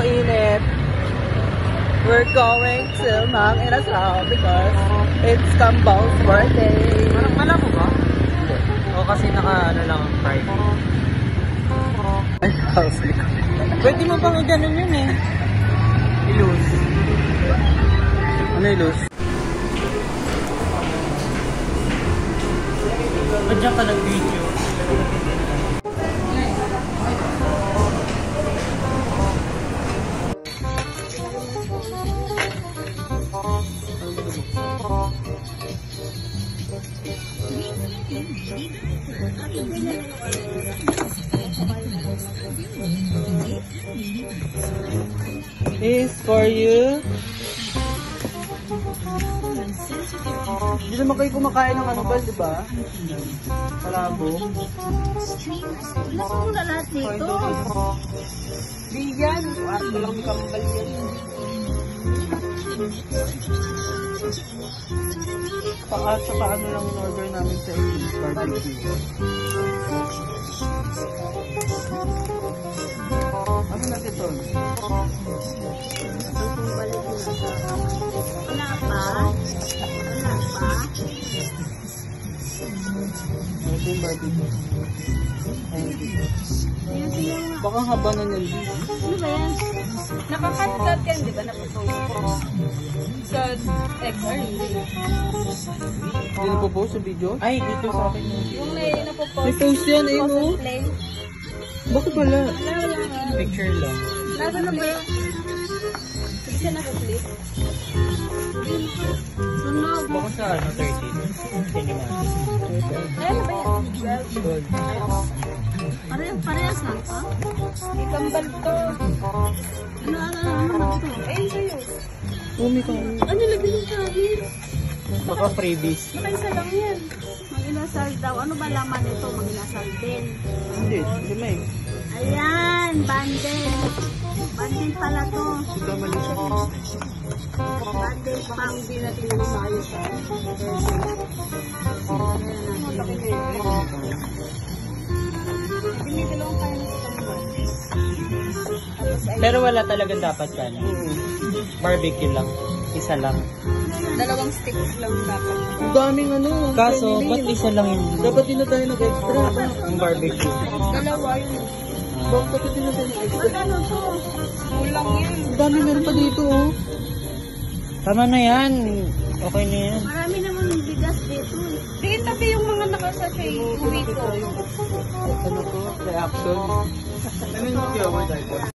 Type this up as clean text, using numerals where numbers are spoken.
init. We're going to Mang Inasal because it's Kambang's birthday. Parang malabo ba? Hindi. O kasi naka lang ang Friday. Ay, kasi ko. Pwede mo pang i-ganon yun eh. I-lose. Ano i-lose? Ba't dyan ka nag-video? This for you. Hindi naman kayo kumakain ng ano ba, di ba? Palabo. Nasa mo na lahat dito. Di yan. Arto lang kambal yan. Saka ano lang in-order namin sa barbecue. Ano na ito? Wala pa? Wala pa? Ito yung barbecue. Baka haba na yan. Ano ba yan? Nakaka-cut yan, di ba? Napopost sa XR, hindi. Hindi na po post sa video? Ay, dito sa akin yung Yung may napopost. May post yan eh, no? Play. Bakit pala? picture lang. Nasa na ba yun? Hindi siya nakaklip. Sunog. Baka sa ano, 13. Cinema. Ayun na ba yan? 12. Parehas lang pa? Ikambal to. Ano ito? Ayun sa'yo. Umi ka. Ano lagi yung kahit? Baka freebies. Nakaisa lang yan. Mag-inasal daw. Ano ba laman ito? Mag-inasal din. Hindi, lima eh. Ayan, bundle. Bundle pala to. Ito mali siya. Bundle pang Hindi natin lumayo sa Hindi dalawang kaya na sa kambal. Pero wala talaga dapat yan. Barbecue lang. Isa lang. Dalawang sticks lang dapat. Ang daming ano. Kaso, ba't isa lang yung Dapat din na tayo nag-extra. yung barbecue? Dalawa yun. Dapat din na tayo nag-extra. Ano to? Kulang yan. Ang dami meron pa dito oh. Tama na yan. Okay na yan. Marami naman yung bigas dito. Sige, tabi yung mga nakasasay. Uwi ko. Ano to? Reaction. Ano yung